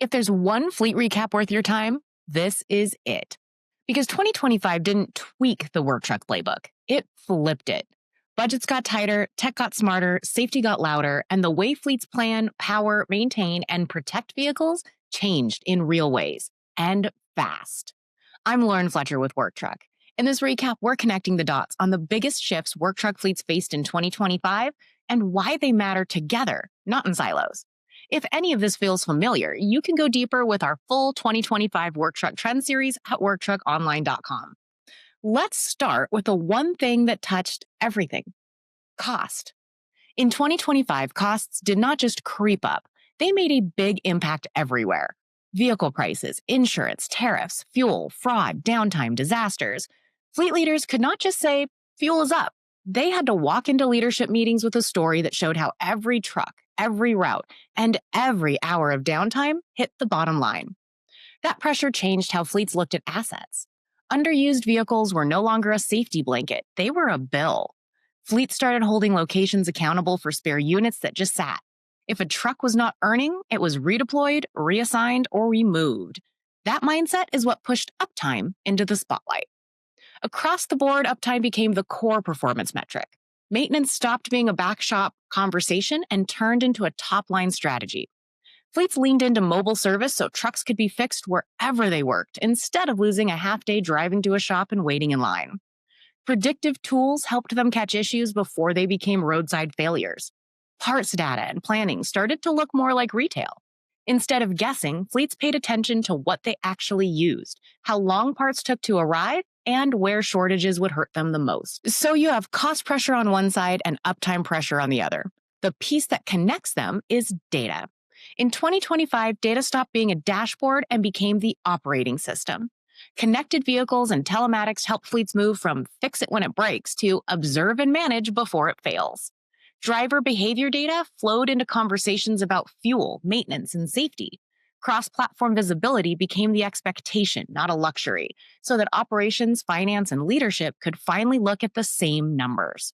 If there's one fleet recap worth your time, this is it. Because 2025 didn't tweak the work truck playbook, it flipped it. Budgets got tighter, tech got smarter, safety got louder, and the way fleets plan, power, maintain, and protect vehicles changed in real ways and fast. I'm Lauren Fletcher with Work Truck. In this recap, we're connecting the dots on the biggest shifts work truck fleets faced in 2025 and why they matter together, not in silos. If any of this feels familiar, you can go deeper with our full 2025 Work Truck Trend series at worktruckonline.com. Let's start with the one thing that touched everything: cost. In 2025, costs did not just creep up, they made a big impact everywhere. Vehicle prices, insurance, tariffs, fuel, fraud, downtime, disasters. Fleet leaders could not just say, fuel is up. They had to walk into leadership meetings with a story that showed how every truck, every route, and every hour of downtime hit the bottom line. That pressure changed how fleets looked at assets. Underused vehicles were no longer a safety blanket, they were a bill. Fleets started holding locations accountable for spare units that just sat. If a truck was not earning, it was redeployed, reassigned, or removed. That mindset is what pushed uptime into the spotlight. Across the board, uptime became the core performance metric. Maintenance stopped being a back shop conversation and turned into a top-line strategy. Fleets leaned into mobile service so trucks could be fixed wherever they worked, instead of losing a half-day driving to a shop and waiting in line. Predictive tools helped them catch issues before they became roadside failures. Parts data and planning started to look more like retail. Instead of guessing, fleets paid attention to what they actually used, how long parts took to arrive, and where shortages would hurt them the most. So you have cost pressure on one side and uptime pressure on the other. The piece that connects them is data. In 2025, data stopped being a dashboard and became the operating system. Connected vehicles and telematics helped fleets move from fix it when it breaks to observe and manage before it fails. Driver behavior data flowed into conversations about fuel, maintenance, and safety. Cross-platform visibility became the expectation, not a luxury, so that operations, finance, and leadership could finally look at the same numbers.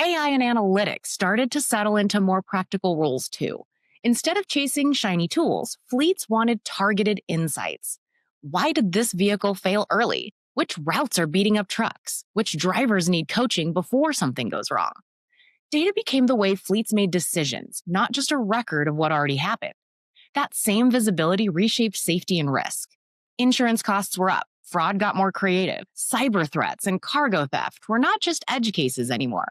AI and analytics started to settle into more practical roles too. Instead of chasing shiny tools, fleets wanted targeted insights. Why did this vehicle fail early? Which routes are beating up trucks? Which drivers need coaching before something goes wrong? Data became the way fleets made decisions, not just a record of what already happened. That same visibility reshaped safety and risk. Insurance costs were up, fraud got more creative, cyber threats and cargo theft were not just edge cases anymore.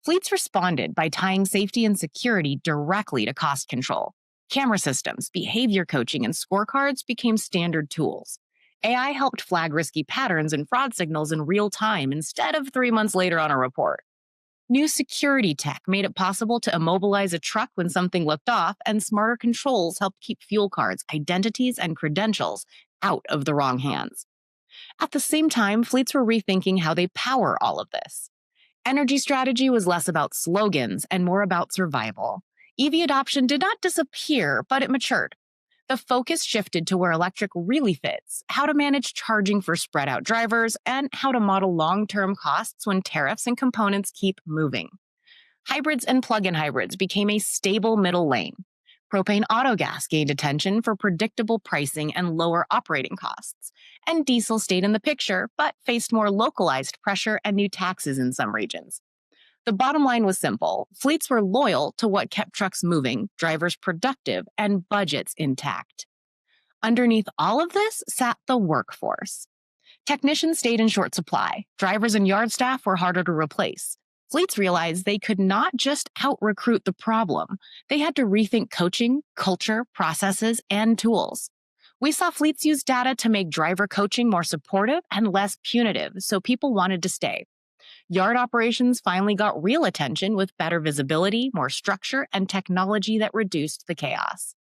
Fleets responded by tying safety and security directly to cost control. Camera systems, behavior coaching, and scorecards became standard tools. AI helped flag risky patterns and fraud signals in real time instead of 3 months later on a report. New security tech made it possible to immobilize a truck when something looked off, and smarter controls helped keep fuel cards, identities, and credentials out of the wrong hands. At the same time, fleets were rethinking how they power all of this. Energy strategy was less about slogans and more about survival. EV adoption did not disappear, but it matured. The focus shifted to where electric really fits, how to manage charging for spread out drivers, and how to model long-term costs when tariffs and components keep moving. Hybrids and plug-in hybrids became a stable middle lane. Propane autogas gained attention for predictable pricing and lower operating costs. And diesel stayed in the picture, but faced more localized pressure and new taxes in some regions. The bottom line was simple. Fleets were loyal to what kept trucks moving, drivers productive, and budgets intact. Underneath all of this sat the workforce. Technicians stayed in short supply. Drivers and yard staff were harder to replace. Fleets realized they could not just out-recruit the problem. They had to rethink coaching, culture, processes, and tools. We saw fleets use data to make driver coaching more supportive and less punitive, so people wanted to stay. Yard operations finally got real attention with better visibility, more structure, and technology that reduced the chaos.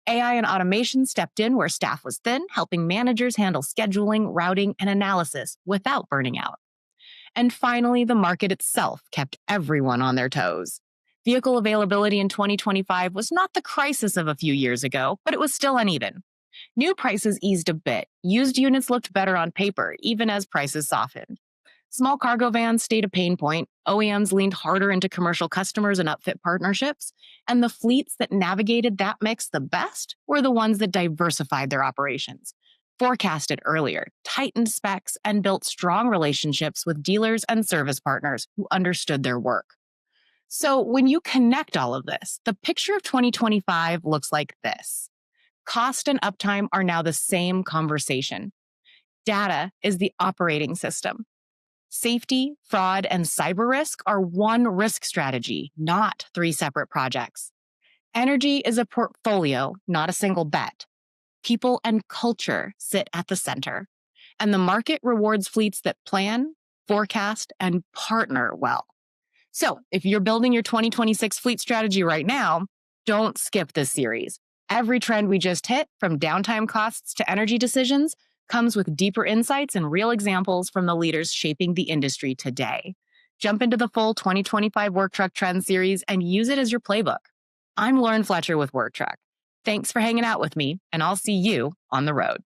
AI and automation stepped in where staff was thin, helping managers handle scheduling, routing, and analysis without burning out. And finally, the market itself kept everyone on their toes. Vehicle availability in 2025 was not the crisis of a few years ago, but it was still uneven. New prices eased a bit. Used units looked better on paper, even as prices softened. Small cargo vans stayed a pain point. OEMs leaned harder into commercial customers and upfit partnerships. And the fleets that navigated that mix the best were the ones that diversified their operations, forecasted earlier, tightened specs, and built strong relationships with dealers and service partners who understood their work. So when you connect all of this, the picture of 2025 looks like this. Cost and uptime are now the same conversation. Data is the operating system. Safety, fraud, and cyber risk are one risk strategy, not three separate projects. Energy is a portfolio, not a single bet. People and culture sit at the center. And the market rewards fleets that plan, forecast, and partner well. So if you're building your 2026 fleet strategy right now, don't skip this series. Every trend we just hit, from downtime costs to energy decisions, comes with deeper insights and real examples from the leaders shaping the industry today. Jump into the full 2025 Work Truck Trend series and use it as your playbook. I'm Lauren Fletcher with Work Truck. Thanks for hanging out with me, and I'll see you on the road.